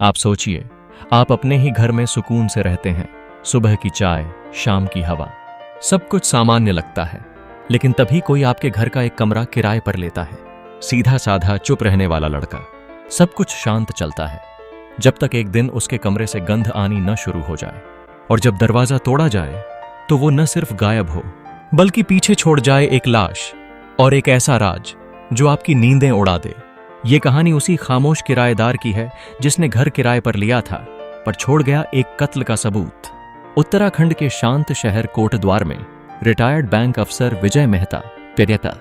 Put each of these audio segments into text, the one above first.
आप सोचिए, आप अपने ही घर में सुकून से रहते हैं। सुबह की चाय, शाम की हवा, सब कुछ सामान्य लगता है। लेकिन तभी कोई आपके घर का एक कमरा किराए पर लेता है। सीधा साधा चुप रहने वाला लड़का। सब कुछ शांत चलता है जब तक एक दिन उसके कमरे से गंध आनी न शुरू हो जाए। और जब दरवाजा तोड़ा जाए तो वो न सिर्फ गायब हो, बल्कि पीछे छोड़ जाए एक लाश और एक ऐसा राज जो आपकी नींदें उड़ा दे। ये कहानी उसी खामोश किराएदार की है जिसने घर किराए पर लिया था पर छोड़ गया एक कत्ल का सबूत। उत्तराखंड के शांत शहर कोटद्वार में रिटायर्ड बैंक अफसर विजय मेहता पेरियता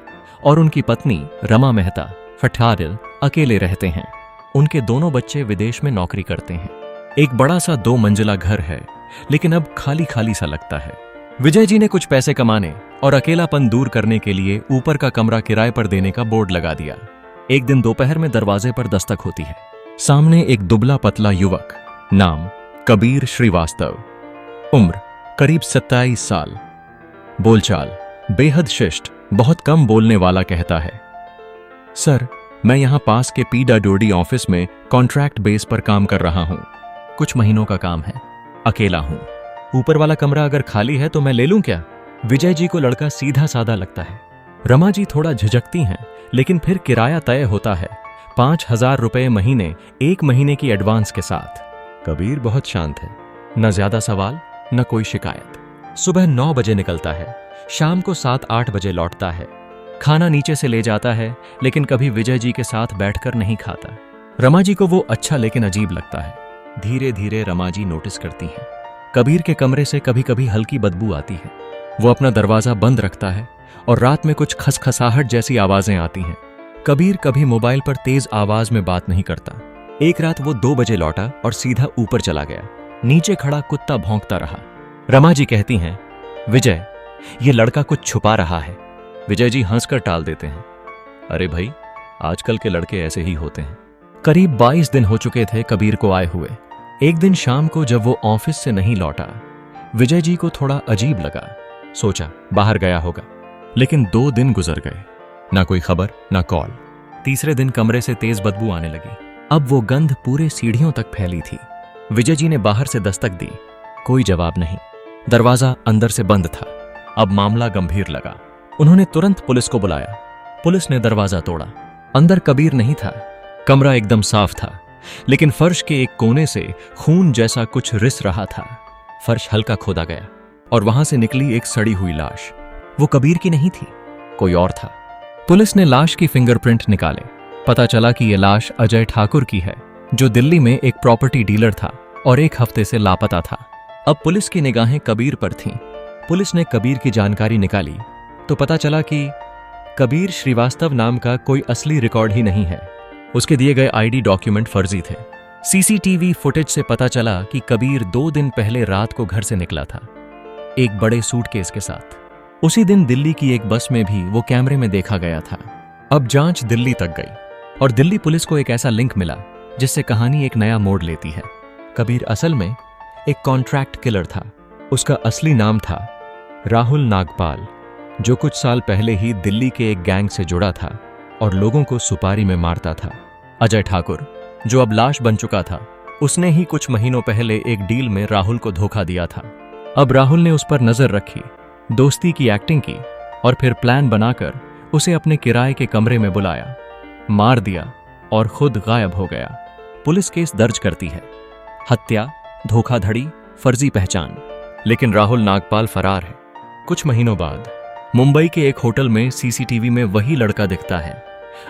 और उनकी पत्नी रमा मेहता फठारिल अकेले रहते हैं। उनके दोनों बच्चे विदेश में नौकरी करते हैं। एक बड़ा सा 2 मंजिला घर है, लेकिन अब खाली खाली सा लगता है। विजय जी ने कुछ पैसे कमाने और अकेलापन दूर करने के लिए ऊपर का कमरा किराए पर देने का बोर्ड लगा दिया। एक दिन दोपहर में दरवाजे पर दस्तक होती है। सामने एक दुबला पतला युवक, नाम कबीर श्रीवास्तव, उम्र करीब 27 साल, बोलचाल बेहद शिष्ट, बहुत कम बोलने वाला कहता है, सर, मैं यहां पास के पीडब्ल्यूडी ऑफिस में कॉन्ट्रैक्ट बेस पर काम कर रहा हूं। कुछ महीनों का काम है, अकेला हूं। ऊपर वाला कमरा अगर खाली है तो मैं ले लूं क्या? विजय जी को लड़का सीधा साधा लगता है। रमा जी थोड़ा झिझकती हैं, लेकिन फिर किराया तय होता है 5,000 रुपए महीने, 1 महीने की एडवांस के साथ। कबीर बहुत शांत है, न ज्यादा सवाल न कोई शिकायत। सुबह 9 बजे निकलता है, शाम को 7-8 बजे लौटता है। खाना नीचे से ले जाता है, लेकिन कभी विजय जी के साथ बैठकर नहीं खाता। रमा जी को वो अच्छा लेकिन अजीब लगता है। धीरे धीरे रमा जी नोटिस करती हैं, कबीर के कमरे से कभी कभी हल्की बदबू आती है। वो अपना दरवाजा बंद रखता है और रात में कुछ खसखसाहट जैसी आवाजें आती हैं। कबीर कभी मोबाइल पर तेज आवाज में बात नहीं करता। एक रात वो 2 बजे लौटा और सीधा ऊपर चला गया। नीचे खड़ा कुत्ता भौंकता रहा। रमा जी कहती हैं, विजय, ये लड़का कुछ छुपा रहा है। विजय जी हंसकर टाल देते हैं, अरे भाई, आजकल के लड़के ऐसे ही होते हैं। करीब 22 दिन हो चुके थे कबीर को आए हुए। एक दिन शाम को जब वो ऑफिस से नहीं लौटा, विजय जी को थोड़ा अजीब लगा। सोचा बाहर गया होगा, लेकिन 2 दिन गुजर गए, ना कोई खबर ना कॉल। तीसरे दिन कमरे से तेज बदबू आने लगी। अब वो गंध पूरे सीढ़ियों तक फैली थी। विजय जी ने बाहर से दस्तक दी, कोई जवाब नहीं। दरवाजा अंदर से बंद था। अब मामला गंभीर लगा। उन्होंने तुरंत पुलिस को बुलाया। पुलिस ने दरवाजा तोड़ा। अंदर कबीर नहीं था। कमरा एकदम साफ था, लेकिन फर्श के एक कोने से खून जैसा कुछ रिस रहा था। फर्श हल्का खोदा गया और वहां से निकली एक सड़ी हुई लाश। वो कबीर की नहीं थी, कोई और था। पुलिस ने लाश की फिंगरप्रिंट निकाले। पता चला कि यह लाश अजय ठाकुर की है, जो दिल्ली में एक प्रॉपर्टी डीलर था और 1 हफ्ते से लापता था। अब पुलिस की निगाहें कबीर पर थीं। पुलिस ने कबीर की जानकारी निकाली तो पता चला कि कबीर श्रीवास्तव नाम का कोई असली रिकॉर्ड ही नहीं है। उसके दिए गए आईडी डॉक्यूमेंट फर्जी थे। सीसीटीवी फुटेज से पता चला कि कबीर 2 दिन पहले रात को घर से निकला था, एक बड़े सूटकेस के साथ। उसी दिन दिल्ली की एक बस में भी वो कैमरे में देखा गया था। अब जांच दिल्ली तक गई और दिल्ली पुलिस को एक ऐसा लिंक मिला जिससे कहानी एक नया मोड़ लेती है। कबीर असल में एक कॉन्ट्रैक्ट किलर था। उसका असली नाम था राहुल नागपाल, जो कुछ साल पहले ही दिल्ली के एक गैंग से जुड़ा था और लोगों को सुपारी में मारता था। अजय ठाकुर, जो अब लाश बन चुका था, उसने ही कुछ महीनों पहले एक डील में राहुल को धोखा दिया था। अब राहुल ने उस पर नजर रखी, दोस्ती की एक्टिंग की और फिर प्लान बनाकर उसे अपने किराए के कमरे में बुलाया, मार दिया और खुद गायब हो गया। पुलिस केस दर्ज करती है, हत्या, धोखाधड़ी, फर्जी पहचान, लेकिन राहुल नागपाल फरार है। कुछ महीनों बाद मुंबई के एक होटल में सीसीटीवी में वही लड़का दिखता है,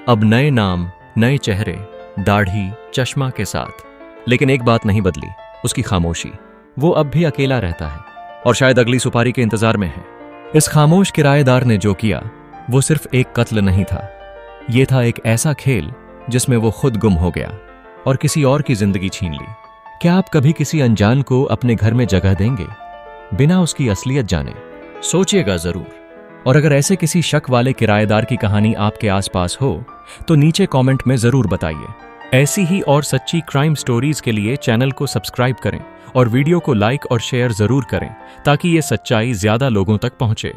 अब नए नाम, नए चेहरे, दाढ़ी, चश्मा के साथ। लेकिन एक बात नहीं बदली, उसकी खामोशी। वो अब भी अकेला रहता है और शायद अगली सुपारी के इंतजार में है। इस खामोश किराएदार ने जो किया वो सिर्फ एक कत्ल नहीं था, ये था एक ऐसा खेल जिसमें वो खुद गुम हो गया और किसी और की जिंदगी छीन ली। क्या आप कभी किसी अनजान को अपने घर में जगह देंगे बिना उसकी असलियत जाने? सोचिएगा जरूर। और अगर ऐसे किसी शक वाले किराएदार की कहानी आपके आसपास हो तो नीचे कमेंट में जरूर बताइए। ऐसी ही और सच्ची क्राइम स्टोरीज के लिए चैनल को सब्सक्राइब करें और वीडियो को लाइक और शेयर जरूर करें ताकि ये सच्चाई ज्यादा लोगों तक पहुंचे।